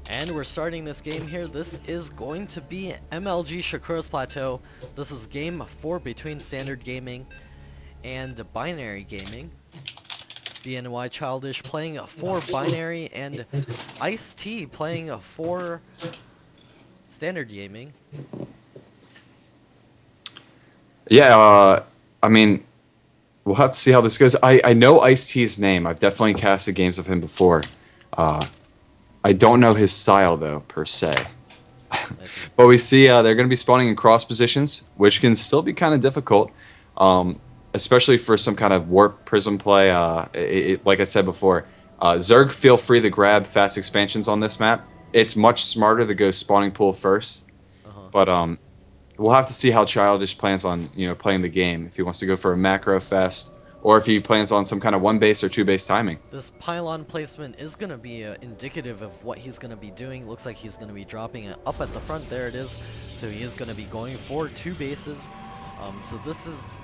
And we're starting this game here. This is going to be MLG Shakura's Plateau. This is game 4 between Standard Gaming and Binary Gaming. BNY Childish playing for Binary and Ice-T playing for Standard Gaming. Yeah, I mean, we'll have to see how this goes. I know Ice-T's name. I've definitely casted games of him before. I don't know his style, though, per se. But we see they're going to be spawning in cross positions, which can still be kind of difficult, especially for some kind of warp prism play. Like I said before, Zerg, feel free to grab fast expansions on this map. It's much smarter to go spawning pool first, but we'll have to see how Childish plans on playing the game. If he wants to go for a macro fest, or if he plans on some kind of one base or two base timing. This pylon placement is going to be indicative of what he's going to be doing. Looks like he's going to be dropping it up at the front. There it is. So he is going to be going for two bases. So this is,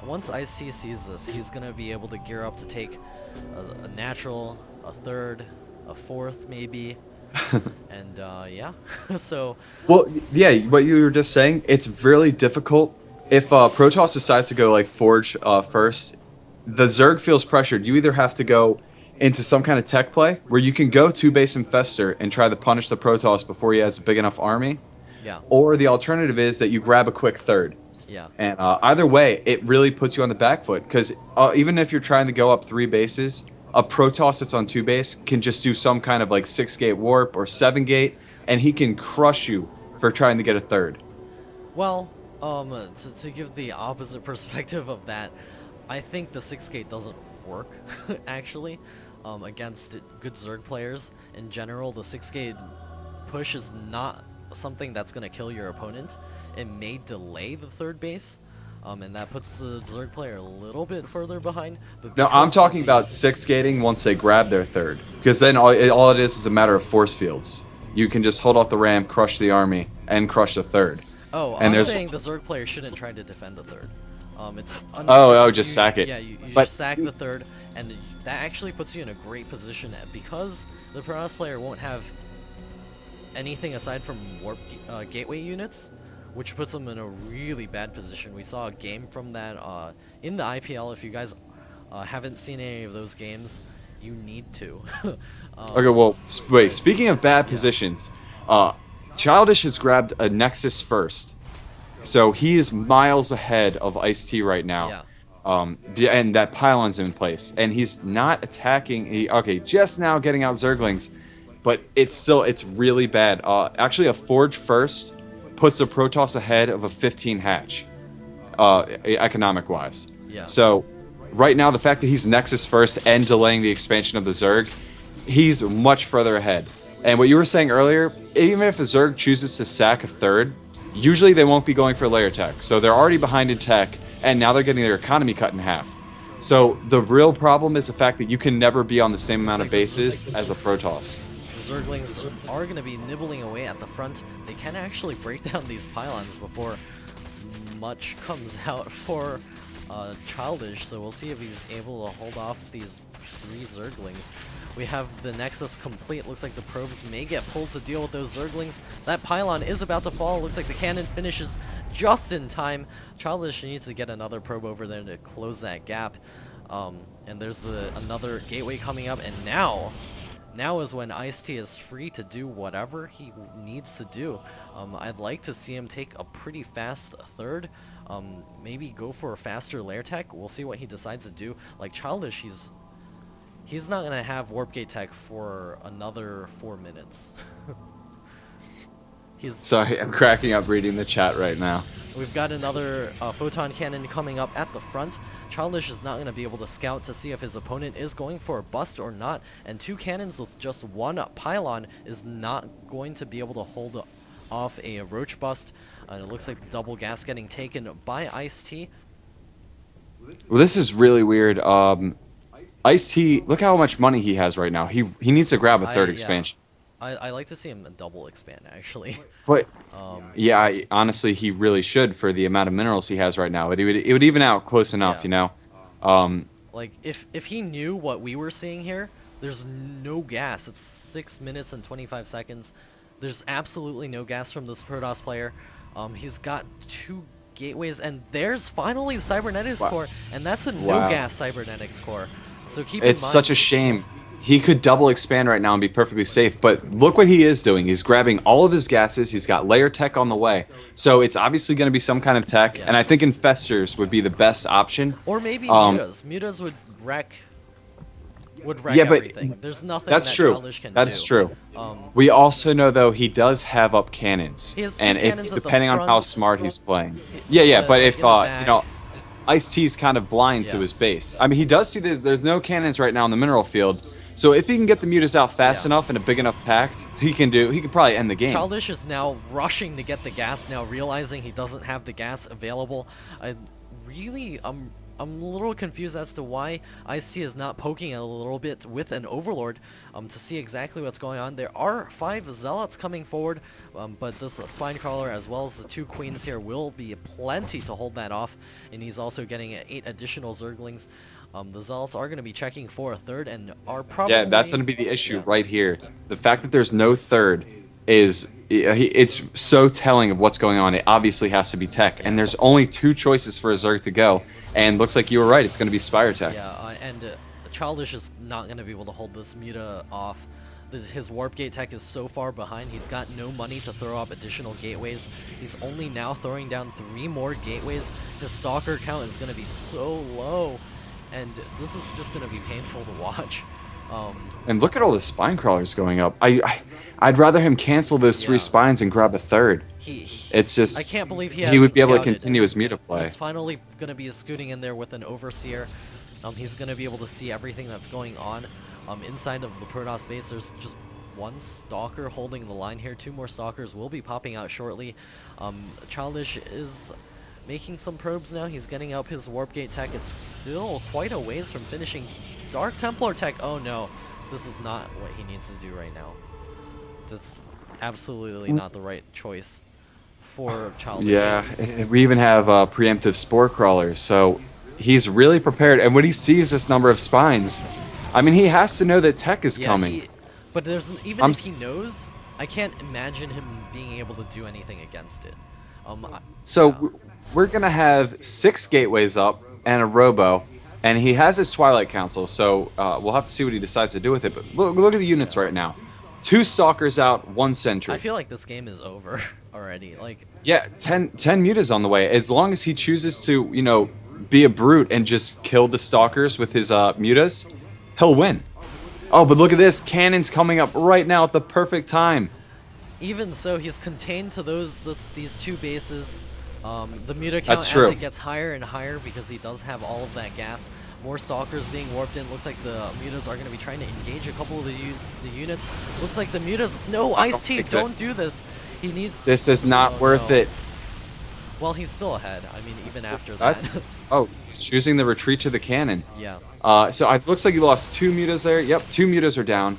once Ice-T sees this, he's going to be able to gear up to take a natural, a third, a fourth maybe. And yeah, so... Well, yeah, what you were just saying, it's really difficult. If Protoss decides to go like Forge first, the Zerg feels pressured. You either have to go into some kind of tech play where you can go to base Infestor and try to punish the Protoss before he has a big enough army, yeah, or the alternative is that you grab a quick third. yeah. And either way, it really puts you on the back foot because even if you're trying to go up 3 bases, a Protoss that's on 2 base can just do some kind of like 6-gate warp or 7-gate, and he can crush you for trying to get a third. Well, to give the opposite perspective of that, I think the 6-gate doesn't work, actually, against good Zerg players. In general, the 6-gate push is not something that's going to kill your opponent. It may delay the third base, and that puts the Zerg player a little bit further behind. But No, I'm talking about 6-gating once they grab their third, because then all it is a matter of force fields. You can just hold off the ramp, crush the army, and crush the third. Oh, And I'm saying the Zerg player shouldn't try to defend the third. Just sack it. Yeah, you But sack the third, and that actually puts you in a great position because the Protoss player won't have anything aside from warp gateway units, which puts them in a really bad position. We saw a game from that in the IPL. If you guys haven't seen any of those games, you need to. Okay, well, wait. Speaking of bad positions, Childish has grabbed a Nexus first, so he's miles ahead of Ice-T right now. And that pylon's in place, and he's not attacking. Okay, just now getting out Zerglings, but it's really bad. Actually, a Forge first puts the Protoss ahead of a 15 hatch, economic-wise. Yeah. So, right now, the fact that he's Nexus first and delaying the expansion of the Zerg, he's much further ahead. And what you were saying earlier, even if a Zerg chooses to sack a third, usually they won't be going for layer tech. So they're already behind in tech, and now they're getting their economy cut in half. So the real problem is the fact that you can never be on the same amount of bases as a Protoss. The Zerglings are going to be nibbling away at the front. They can actually break down these pylons before much comes out for Childish, so we'll see if he's able to hold off these 3 Zerglings. We have the Nexus complete. Looks like the probes may get pulled to deal with those Zerglings. That pylon is about to fall. Looks like the cannon finishes just in time. Childish needs to get another probe over there to close that gap. And there's another gateway coming up, and now is when Ice-T is free to do whatever he needs to do. I'd like to see him take a pretty fast third. Maybe go for a faster lair tech. We'll see what he decides to do. Like Childish, he's not gonna have warp gate tech for another 4 minutes. Sorry, I'm cracking up reading the chat right now. We've got another photon cannon coming up at the front. Childish is not going to be able to scout to see if his opponent is going for a bust or not, and 2 cannons with just 1 pylon is not going to be able to hold off a roach bust. It looks like the double gas getting taken by Ice-T. Well, this is really weird. Ice-T, look how much money he has right now. He needs to grab a third expansion. I like to see him double expand, actually. But yeah, honestly, he really should for the amount of minerals he has right now. It would even out close enough, Yeah. you know. Like if he knew what we were seeing here, There's no gas. It's 6 minutes and 25 seconds. There's absolutely no gas from this Protoss player. He's got 2 gateways, and there's finally the Cybernetics Wow. core, and that's a Wow. no-gas Cybernetics core. So keep in It's mind. such a shame. He could double expand right now and be perfectly safe, but look what he is doing. He's grabbing all of his gases. He's got layer tech on the way. So it's obviously going to be some kind of tech, Yeah. and I think infestors would be the best option. Or maybe Um, mutas. Mutas would wreck Yeah, but everything. There's nothing That's that true. Childish can That's do. true. Um, We also know though he does have up cannons, He has 2 and cannons if at the depending on how front. smart he's playing. Yeah, but like if in the back. you know, Ice T's kind of blind to Yeah. his base. I mean, he does see that there's no cannons right now in the mineral field. So if he can get the mutas out fast Yeah. enough and a big enough pact, he can probably end the game. Childish is now rushing to get the gas, now realizing he doesn't have the gas available. I'm a little confused as to why Ice-T is not poking a little bit with an Overlord to see exactly what's going on. There are 5 Zealots coming forward, but this Spinecrawler as well as the 2 Queens here will be plenty to hold that off, and he's also getting 8 additional Zerglings. The Zealots are going to be checking for a third and are probably... Yeah, that's going to be the issue Yeah. right here. The fact that there's no third is it's so telling of what's going on. It obviously has to be tech, and there's only 2 choices for a Zerg to go. And looks like you were right. It's going to be Spire Tech. Yeah, and Childish is not going to be able to hold this Muta off. His Warp Gate tech is so far behind, he's got no money to throw up additional gateways. He's only now throwing down 3 more gateways. His Stalker count is going to be so low, and this is just going to be painful to watch. And look at all the spine crawlers going up. I'd rather him cancel those 3 Yeah. spines and grab a third. It's just I can't believe he would be able to scouted. continue his Muta play. He's finally going to be scooting in there with an Overseer. He's going to be able to see everything that's going on. Inside of the Protoss base, there's just 1 Stalker holding the line here. 2 more Stalkers will be popping out shortly. Childish is making some probes now. He's getting up his Warp Gate tech. It's still quite a ways from finishing. Dark Templar tech. Oh no, this is not what he needs to do right now. That's absolutely not the right choice for Childish. Yeah, we even have preemptive spore crawlers, so he's really prepared. And when he sees this number of spines, I mean, he has to know that tech is coming. But even if he knows, I can't imagine him being able to do anything against it. So Yeah. we're gonna have 6 gateways up and a robo, and he has his Twilight Council. So we'll have to see what he decides to do with it. But look at the units right now: 2 Stalkers out, 1 Sentry. I feel like this game is over already. Like, Yeah, 10 mutas on the way. As long as he chooses to, you know, be a brute and just kill the Stalkers with his mutas, he'll win. Oh, but look at this. Cannons coming up right now at the perfect time. even so, he's contained to these 2 bases. The Muta count That's as true. it gets higher and higher because he does have all of that gas. More Stalkers being warped in. Looks like the Mutas are going to be trying to engage a couple of the units. Looks like the Mutas... No, Ice-T, think don't that's- do this. He needs... This is not Oh, worth no. it. Well, he's still ahead. I mean, even after That's that. oh, he's choosing the retreat to the cannon. Yeah. So it looks like he lost 2 mutas there. Yep, 2 mutas are down,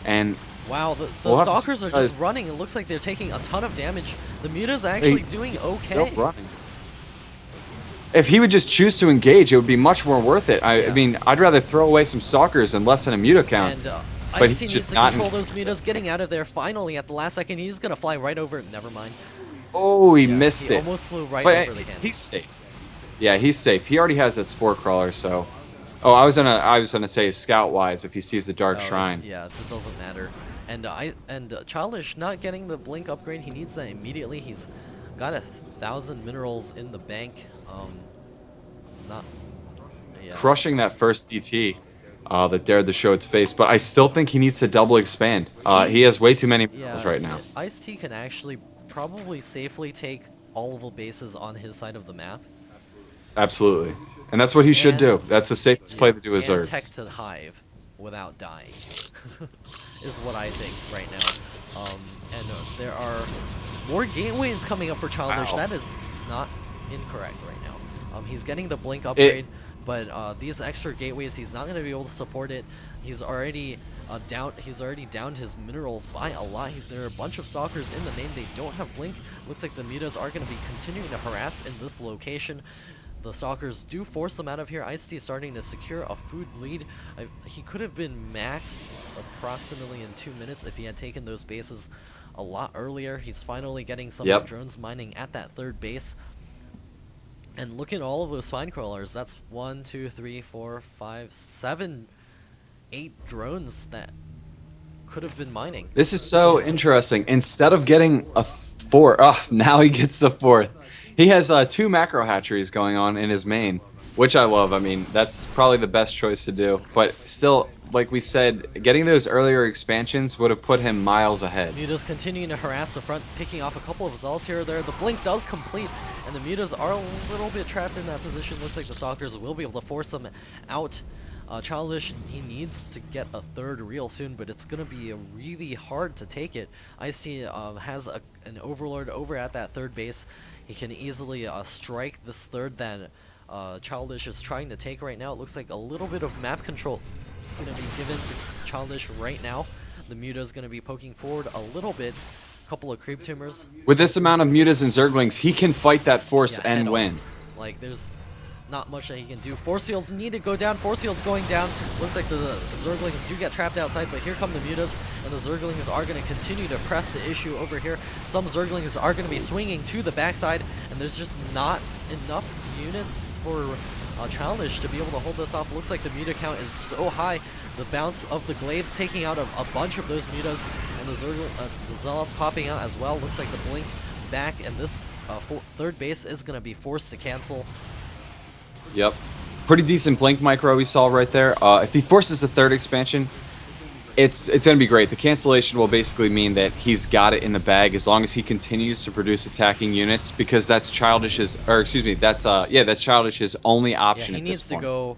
and Wow, the We'll have to Stalkers are surprise- just running. It looks like they're taking a ton of damage. The Mutas are actually doing he's still okay. running. If he would just choose to engage, it would be much more worth it. I Yeah. mean, I'd rather throw away some Stalkers and lessen a muta count. And But Ice-T he's needs just to not control those Mutas. Getting out of there finally at the last second. He's going to fly right over it. Never mind. Oh, he Yeah, missed he it. almost flew right But over the cannon. he's safe. Yeah, he's safe. He already has that spore crawler, so. Oh, I was gonna say scout wise if he sees the dark Oh, shrine. Yeah, it doesn't matter. And Childish not getting the blink upgrade. He needs that immediately. He's got 1,000 minerals in the bank. Not. Yeah. Crushing that first DT that dared to show its face, but I still think he needs to double expand. He has way too many minerals right now. Ice-T can actually probably safely take all of the bases on his side of the map. Absolutely. And that's what he should do. And- That's the safest play to do as and Zerg. tech to Hive without dying is what I think right now. And there are more gateways coming up for Childish. Wow. That is not incorrect right now. He's getting the blink upgrade, but these extra gateways, he's not going to be able to support it. He's already downed his minerals by a lot. There are a bunch of Stalkers in the name. They don't have blink. Looks like the Mutas are going to be continuing to harass in this location. the Stalkers do force them out of here. Ice-T starting to secure a food lead. He could have been max approximately in 2 minutes if he had taken those bases a lot earlier. He's finally getting some of the drones mining at that third base. And look at all of those spine crawlers. That's 1, 2, 3, 4, 5, 7, 8 drones that could have been mining. This is so interesting. Instead of getting a now he gets the fourth. He has 2 macro hatcheries going on in his main, which I love. I mean, that's probably the best choice to do. But still, like we said, getting those earlier expansions would have put him miles ahead. Muta's continuing to harass the front, picking off a couple of Zells here or there. The blink does complete, and the Mutas are a little bit trapped in that position. Looks like the Stalkers will be able to force them out. Childish, he needs to get a third reel soon, but it's going to be really hard to take it. Ice-T has an Overlord over at that third base. He can easily strike this third that Childish is trying to take right now. It looks like a little bit of map control going to be given to Childish right now. The Muta is going to be poking forward a little bit. A couple of creep tumors. With this amount of Mutas and Zerglings, he can fight that force and win. Like, there's not much that he can do. Force fields need to go down. Force fields going down. Looks like the Zerglings do get trapped outside, but here come the Mutas, and the Zerglings are going to continue to press the issue over here. Some Zerglings are going to be swinging to the backside, and there's just not enough units for Childish to be able to hold this off. Looks like the Muta count is so high. The bounce of the Glaives taking out a bunch of those Mutas, and the Zealots popping out as well. Looks like the blink back, and this third base is going to be forced to cancel. Yep. Pretty decent blink micro we saw right there. If he forces the third expansion, it's going to be great. The cancellation will basically mean that he's got it in the bag as long as he continues to produce attacking units, because that's Childish's, or excuse me, that's Childish's only option at this point. He needs to go.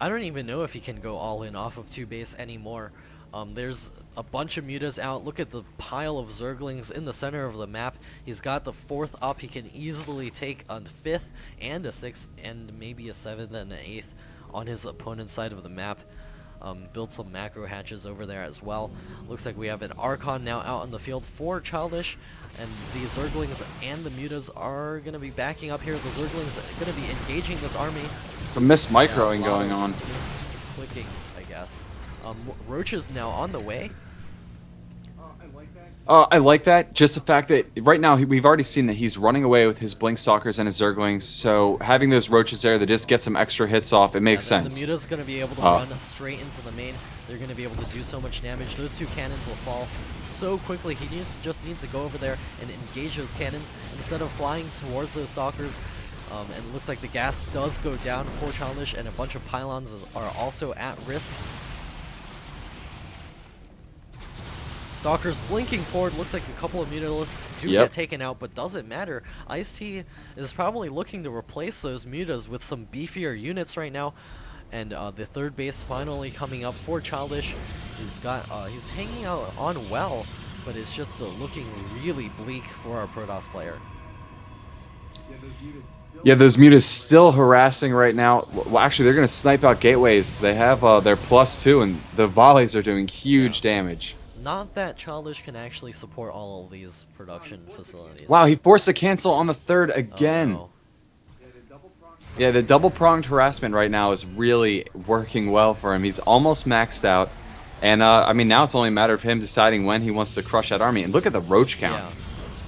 I don't even know if he can go all in off of 2 base anymore. There's a bunch of Mutas out. Look at the pile of Zerglings in the center of the map. He's got the 4th up. He can easily take a 5th and a 6th and maybe a 7th and an 8th on his opponent's side of the map. Build some macro hatches over there as well. Looks like we have an Archon now out on the field for Childish, and the Zerglings and the Mutas are going to be backing up here. The Zerglings are going to be engaging this army. Some mis-microing going on. Mis-clicking, I guess. Roaches now on the way. I like that. Just the fact that right now we've already seen that he's running away with his Blink Stalkers and his Zerglings, so having those Roaches there that just get some extra hits off, it makes sense. The Muta's going to be able to run straight into the main. They're going to be able to do so much damage. Those 2 cannons will fall so quickly. He just needs to go over there and engage those cannons instead of flying towards those Stalkers. And it looks like the gas does go down for Childish, and a bunch of pylons are also at risk. Stalkers blinking forward. Looks like a couple of Mutalisks do get taken out, but doesn't matter. Ice-T is probably looking to replace those Mutas with some beefier units right now. And the third base finally coming up for Childish. He's hanging out on well, but it's just looking really bleak for our Protoss player. Yeah, those Mutas still harassing right now. Well, actually, they're going to snipe out gateways. They have their +2, and the volleys are doing huge damage. Not that Childish can actually support all of these production facilities. Wow, he forced a cancel on the third again. Oh, no. Yeah, the double-pronged harassment right now is really working well for him. He's almost maxed out. And, I mean, now it's only a matter of him deciding when he wants to crush that army. And look at the Roach count. Yeah.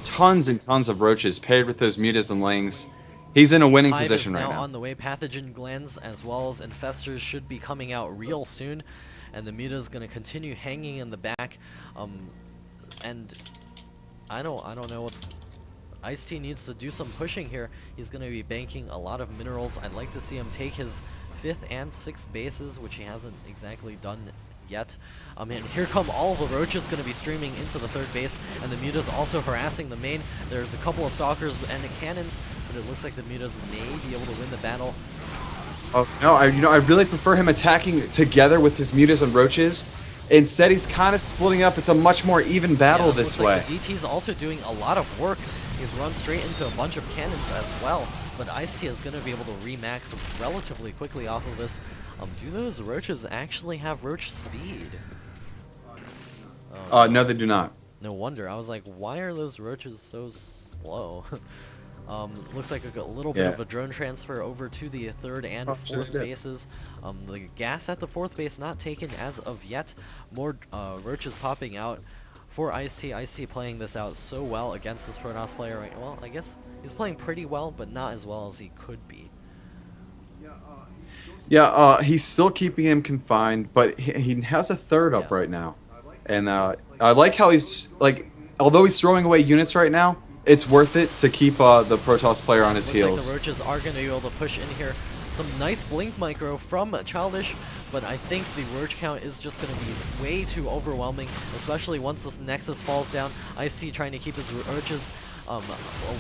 Tons and tons of Roaches paired with those Mutas and Lings. He's in a winning Hive position is right now. On the way. Pathogen glands as well as infestors should be coming out real soon. And the Muta's going to continue hanging in the back. And I don't know what's... Ice-T needs to do some pushing here. He's going to be banking a lot of minerals. I'd like to see him take his 5th and 6th bases, which he hasn't exactly done yet. And here come all the Roaches going to be streaming into the third base, and the Muta's also harassing the main. There's a couple of Stalkers and the cannons, but it looks like the Mutas may be able to win the battle. Oh no! I really prefer him attacking together with his Mutas and Roaches. Instead, he's kind of splitting up. It's a much more even battle this way. Like the DT's also doing a lot of work. He's run straight into a bunch of cannons as well. But Ice-T is going to be able to remax relatively quickly off of this. Do those Roaches actually have Roach speed? No, they do not. No wonder. I was like, why are those Roaches so slow? Looks like a little bit Yeah. of a drone transfer over to the third and fourth yeah. bases. The gas at the fourth base not taken as of yet. More roaches popping out for Ice-T. Ice-T playing this out so well against this Protoss player right. Well, I guess he's playing pretty well, but not as well as he could be. Yeah, he's still keeping him confined, but he has a third up Yeah. right now. And I like how he's, like, although he's throwing away units right now, it's worth it to keep the Protoss player on his Looks like heels. the roaches are going to be able to push in here. Some nice blink micro from Childish, but I think the roach count is just going to be way too overwhelming, especially once this Nexus falls down. Ice-T trying to keep his roaches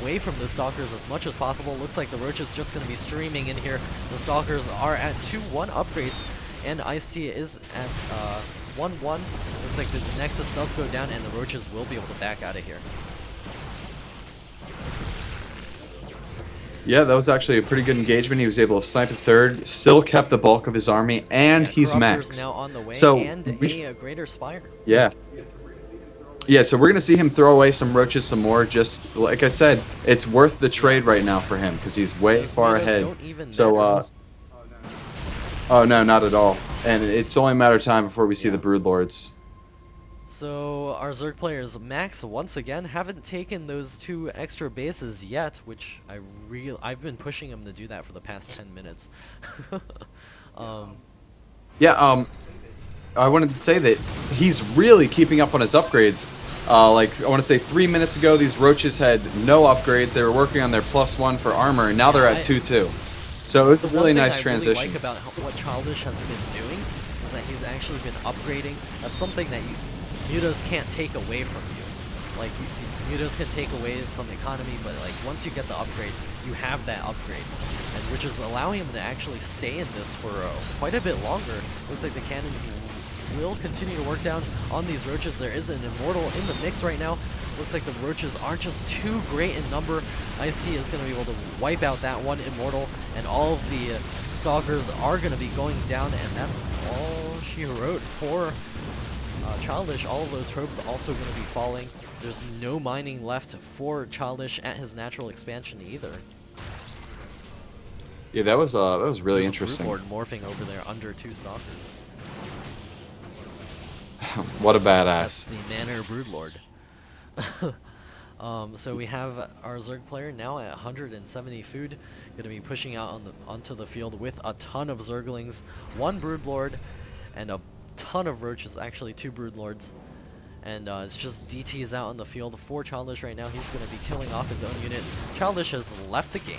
away from the Stalkers as much as possible. Looks like the roaches just going to be streaming in here. The Stalkers are at 2-1 upgrades, and Ice-T is at 1-1. Looks like the Nexus does go down, and the roaches will be able to back out of here. Yeah, that was actually a pretty good engagement. He was able to snipe a third, still kept the bulk of his army, and Yeah, he's Corruptor's maxed. now on the way, So and a Greater Spire. yeah. Yeah, so we're going to see him throw away some roaches some more. Just like I said, it's worth the trade right now for him because he's way Those far Mutos ahead. don't even So, matter. oh no, not at all. And it's only a matter of time before we see the Broodlords. So our Zerg players, Max, once again, haven't taken those 2 extra bases yet, which I've been pushing him to do that for the past 10 minutes. Yeah, I wanted to say that he's really keeping up on his upgrades. Like, I want to say 3 minutes ago, these roaches had no upgrades. They were working on their +1 for armor, and now they're at 2-2. So it's a really nice transition. What I really like about what Childish has been doing is that he's actually been upgrading. That's something that Mutas can't take away from you. Like, Mutas can take away some economy, but like once you get the upgrade, you have that upgrade, and which is allowing him to actually stay in this for quite a bit longer. Looks like the cannons will continue to work down on these roaches. There is an immortal in the mix right now. Looks like the roaches aren't just too great in number. Ice-T is going to be able to wipe out that one immortal, and all of the stalkers are going to be going down, and that's all she wrote for Childish. All of those probes also going to be falling. There's no mining left for Childish at his natural expansion either. Yeah, that was really There's interesting. A Broodlord morphing over there under 2 stalkers. What a That's badass. the Nanner Broodlord. So we have our Zerg player now at 170 food, going to be pushing out onto the field with a ton of Zerglings, 1 Broodlord, and a ton of roaches, actually 2 Broodlords. And it's just DTs out on the field for Childish right now. He's going to be killing off his own unit. Childish has left the game.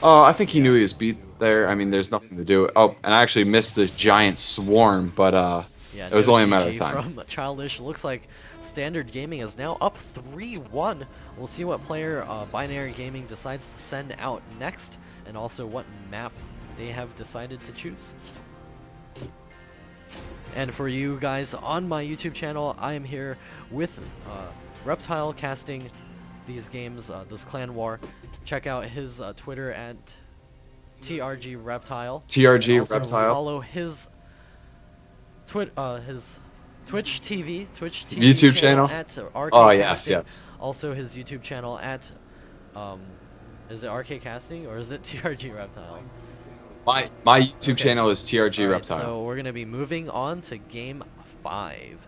Oh, I think he knew he was beat there. I mean, there's nothing to do. Oh, and I actually missed this giant swarm, but Yeah, it was no only a matter of GG time. from Childish. Looks like Standard Gaming is now up 3-1. We'll see what player Binary Gaming decides to send out next, and also what map they have decided to choose. And for you guys on my YouTube channel, I am here with Reptile casting these games, this clan war. Check out his Twitter at TRG Reptile. TRG And also Reptile. follow his Twitch TV YouTube channel? at RK Oh, yes, Casting. yes. Also his YouTube channel at is it RK Casting or is it TRG Reptile? My YouTube Okay. channel is TRG All right, Reptile. so we're gonna be moving on to game 5.